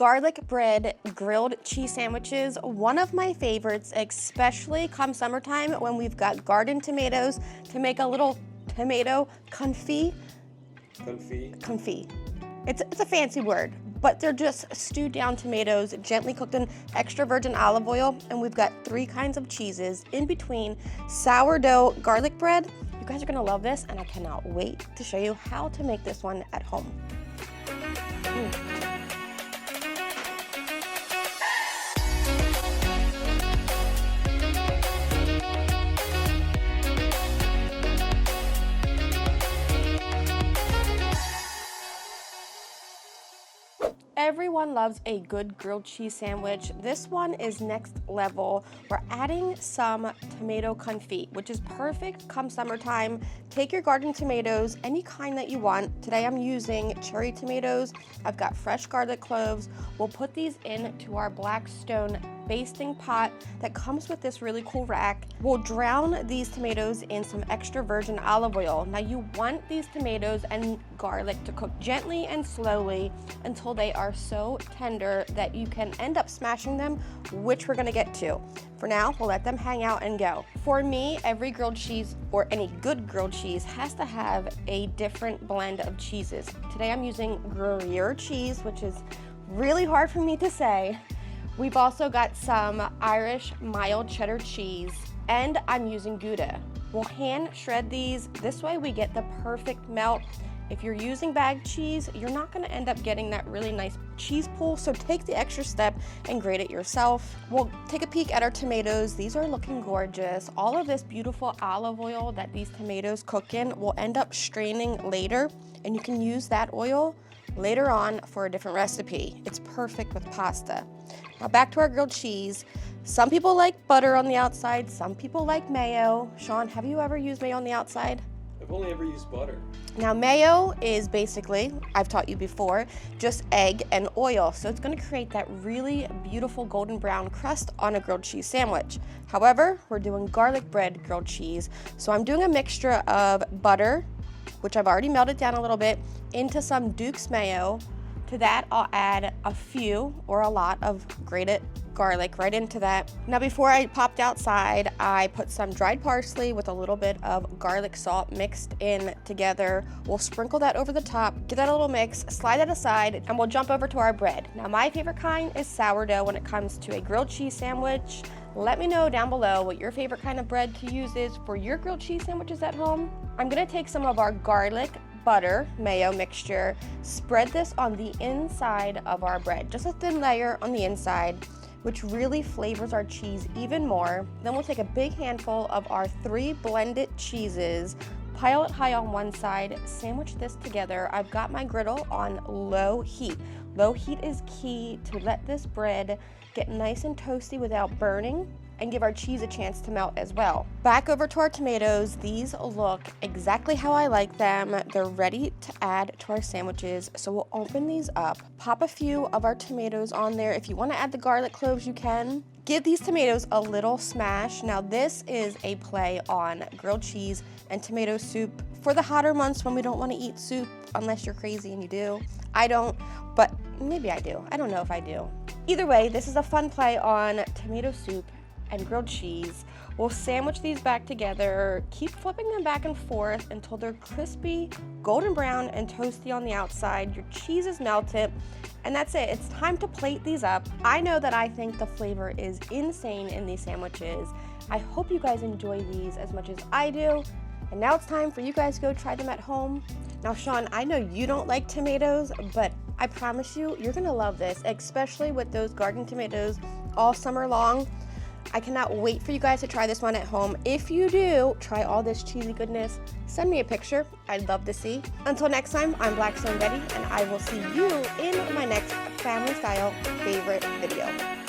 garlic bread grilled cheese sandwiches, one of my favorites, especially come summertime when we've got garden tomatoes to make a little tomato confit. Confit. It's a fancy word, but they're just stewed down tomatoes, gently cooked in extra virgin olive oil, and we've got 3 kinds of cheeses in between. Sourdough garlic bread. You guys are gonna love this, and I cannot wait to show you how to make this one at home. Everyone loves a good grilled cheese sandwich. This one is next level. We're adding some tomato confit, which is perfect come summertime. Take your garden tomatoes, any kind that you want. Today I'm using cherry tomatoes. I've got fresh garlic cloves. We'll put these into our Blackstone basting pot that comes with this really cool rack. We'll drown these tomatoes in some extra virgin olive oil. Now you want these tomatoes and garlic to cook gently and slowly until they are so tender that you can end up smashing them, which we're gonna get to. For now, we'll let them hang out and go. For me, every grilled cheese, or any good grilled cheese, has to have a different blend of cheeses. Today I'm using Gruyère cheese, which is really hard for me to say. We've also got some Irish mild cheddar cheese, and I'm using Gouda. We'll hand shred these. This way we get the perfect melt. If you're using bagged cheese, you're not gonna end up getting that really nice cheese pool, so take the extra step and grate it yourself. We'll take a peek at our tomatoes. These are looking gorgeous. All of this beautiful olive oil that these tomatoes cook in will end up straining later, and you can use that oil later on for a different recipe. It's perfect with pasta. Now back to our grilled cheese. Some people like butter on the outside, some people like mayo. Sean, have you ever used mayo on the outside? I've only ever used butter. Now mayo is basically, I've taught you before, just egg and oil. So it's gonna create that really beautiful golden brown crust on a grilled cheese sandwich. However, we're doing garlic bread grilled cheese. So I'm doing a mixture of butter, which I've already melted down a little bit, into some Duke's mayo. To that, I'll add a few or a lot of grated garlic right into that. Now before I popped outside, I put some dried parsley with a little bit of garlic salt mixed in together. We'll sprinkle that over the top, give that a little mix, slide that aside, and we'll jump over to our bread. Now my favorite kind is sourdough when it comes to a grilled cheese sandwich. Let me know down below what your favorite kind of bread to use is for your grilled cheese sandwiches at home. I'm gonna take some of our garlic, butter, mayo mixture, spread this on the inside of our bread, just a thin layer on the inside, which really flavors our cheese even more. Then we'll take a big handful of our 3 blended cheeses, pile it high on one side, sandwich this together. I've got my griddle on low heat. Low heat is key to let this bread get nice and toasty without burning and give our cheese a chance to melt as well. Back over to our tomatoes. These look exactly how I like them. They're ready to add to our sandwiches. So we'll open these up, pop a few of our tomatoes on there. If you wanna add the garlic cloves, you can. Give these tomatoes a little smash. Now this is a play on grilled cheese and tomato soup for the hotter months when we don't wanna eat soup, unless you're crazy and you do. I don't, but maybe I do. I don't know if I do. Either way, this is a fun play on tomato soup and grilled cheese. We'll sandwich these back together, keep flipping them back and forth until they're crispy, golden brown, and toasty on the outside. Your cheese is melted, and that's it. It's time to plate these up. I know that I think the flavor is insane in these sandwiches. I hope you guys enjoy these as much as I do. And now it's time for you guys to go try them at home. Now, Sean, I know you don't like tomatoes, but I promise you, you're gonna love this, especially with those garden tomatoes all summer long. I cannot wait for you guys to try this one at home. If you do try all this cheesy goodness, send me a picture. I'd love to see. Until next time, I'm Blackstone Betty, and I will see you in my next family style favorite video.